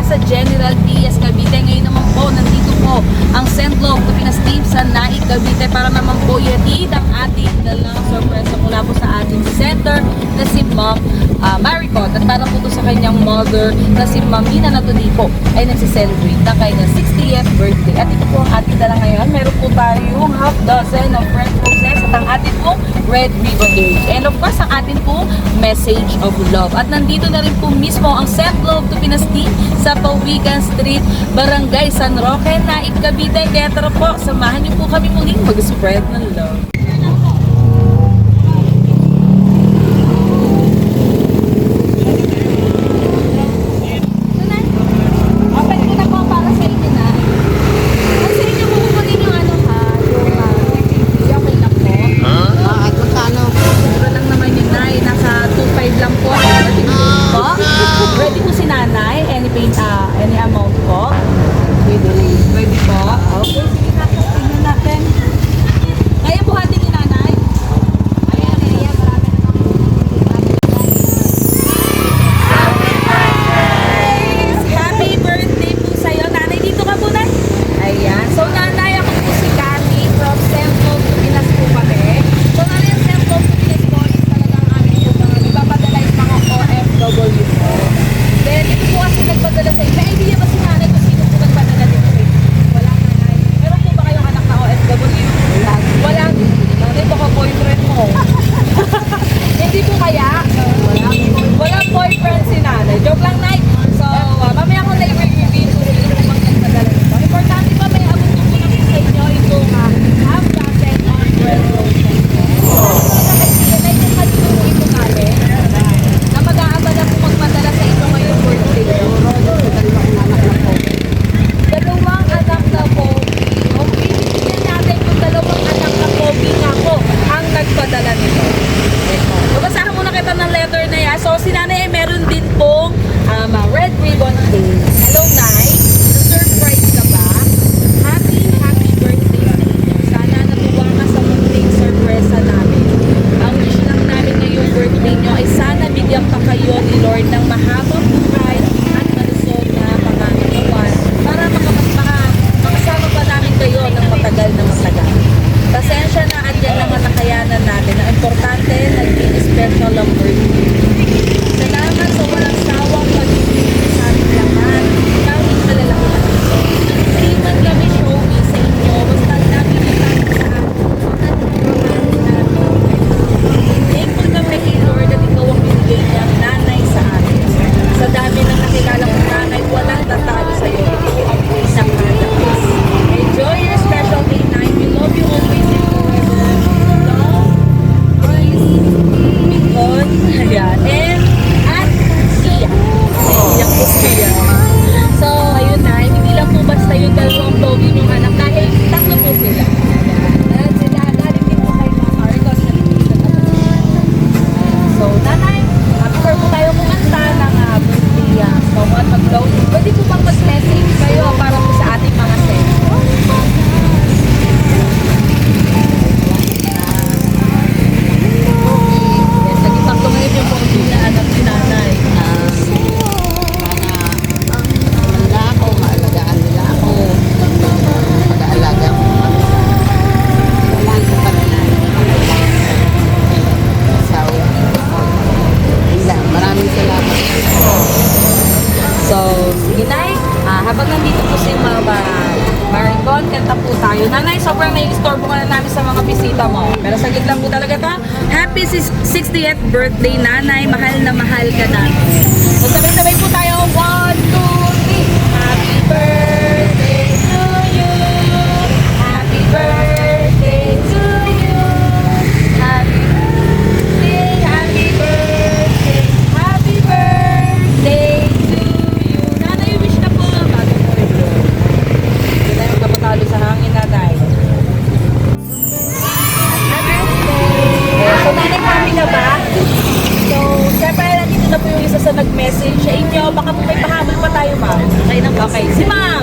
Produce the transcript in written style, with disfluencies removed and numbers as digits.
sa General Trias, Cavite. Ngayon naman po, nandito po ang Sendlog to Pinas Team sa Naik, Cavite para naman po ihatid ang ating dalang sorpresa mula po sa ating center na si Ma'am Maricot. At para po to sa kanyang mother na si Ma'am Mina Natulipo ay nagsiselebrate ng kanyang 60th birthday. At ito po ang ating dala ngayon. Meron po tayong half dozen of French roses at ang ating po red ribbon cake. And of course, ang ating po message of love. At nandito na rin po mismo ang Sendlog to Pinas Team sa Pawigan Street, Barangay San Roque, Naik, Cavite. Kaya tara po, samahan niyo po kami muling mag-spread ng love. Ready po si nanay? Any amount po? Ready po? Okay, sige na. Tingnan natin. Kaya buhatin ni nanay? Ayan, marami na. Happy birthday po sa'yo. Nanay, dito ka po, nay. Ayan. So, nanay, ako po si Kami from Sendlog to Pinas po kami. So, nanay, ang Sendlog to Pinas po is talagang amin yung mga ipapadala yung mga OFW po. Then, ito po kasi nagpadala sa inyo. May idea ba si nanay kung sino po nagpadala dito? Wala nanay. Meron po ba kayong anak na OFW? Wala. Wala. Nanay, baka boyfriend mo. Hindi po kaya? Walang boyfriend si nanay. Joke lang, nay. So, mamaya ko na-review kung sino po bang nagpadala dito. Importante pa, may abot po na sa inyo itong half dozen on red roses. Na mag-aabala po magpadala sa inyo ngayong birthday. Dalawang anak na Pogi. Okay, bibigyan natin yung dalawang anak na Pogi nga po ang nagpadala nito. Babasahan muna kita ng letter na yan. So, si nanay ay meron din pong red ribbon day. Hello, Nay. Surprise ka ba? Happy birthday. Sana natuwa ka sa munting sorpresa namin. Ang wish lang namin ngayong birthday nyo ay sana bigyan pa kayo ni Lord ng mahabang buhay at malusog na pangangalawan para makasama pa namin kayo ng matagal na matagal. Pasensya na at yan lang ang nakayanan natin. Ang importante, naging special ang birthday. Salamat sa walang sawang pag-ibig sa aming lahat. Kahit malalaki na ito. Hindi man kami showy sa inyo. Basta namin lang sa thankful kami kay Lord at ikaw ang binigay niyang nanay sa amin. Sa dami ng nakilala kong nanay, walang tatalo sa iyo. Ito ang isang malakas. Enjoy your special day night. We love you always and forever. Love, peace, because, ayan, and at siya. Yung po siya. So, ayun na, hindi lang po basta yung dalawang pogi yung anak dahil tatlo po sila. Ayan, sila, galing din po kay Mama Maricot. So, nanay, before po tayo kumanta ng birthday song at mag-load, pwede po bang mag-message kayo para po sa ating mga send? Yes, naging pagtungayin yung pogi na anak ni nanay. Maganda ako, maalagaan nila ako. Mag-aalaga ako. Walang sa kanila. Asawa. Maraming salamat. So, sige nay, habang nandito po si Mama Maricon, kanta po tayo. Nanay, sobrang nai-istorbo ka na namin sa mga bisita mo. Pero saglit lang po talaga to. Happy 60th birthday, nanay. Mahal na mahal ka namin. So, sabay-sabay po tayo. 1, 2, 3. Happy birthday to you. Happy birthday to you. Happy birthday, happy birthday, happy birthday to you. Nanay, wish na po. Bago mo rin po. Hindi tayo magkapatalo sa hangin, nanay. Happy birthday! So, nanay, happy na ba? So, siyempre, nandito na po yung isa sa nag-message sa inyo. Baka po may pahabol pa tayo, ma'am. Okay na po. Okay. Si ma'am.